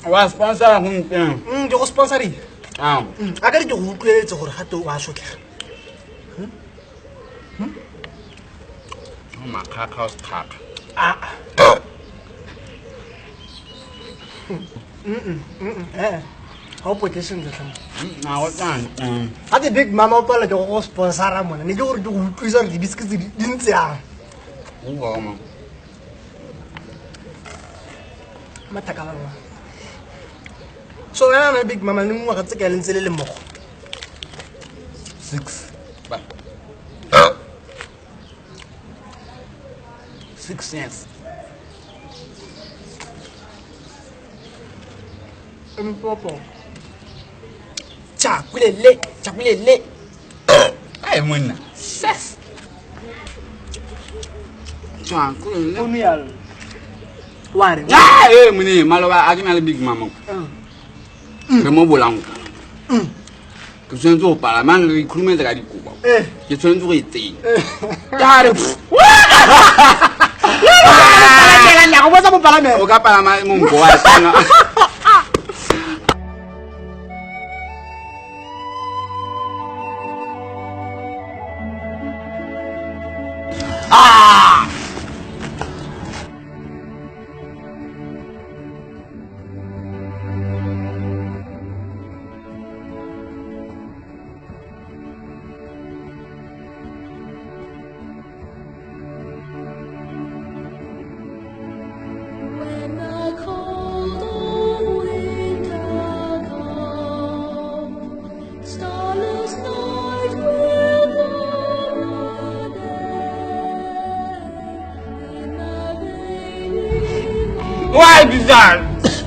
wa sponsor go nteng ke go sponsori a a ka re ke go utlweletse gore ga to wa shotlega makaka o skaka ga o potle sentle tlhamo na go tsang ga te big mama o pala ke go sponsora mona ne ke gore ke go utlwisa gore di-biscuits di ntse yang o goma mathaka bangwe so wena na big mama le ngwaga tse ka lentse le le mmogo 6 ba 6 cents mpopo chakulele ai monna ses chakulele onu yalo ware mune maloba a ke na le big mama re mo bolang ke tsentse go pala mang re ikhulumetse ka dikopa ke tsentse go itseng ya re ya go botsa mopalamelo o ka palama monko wa tsana Why is that?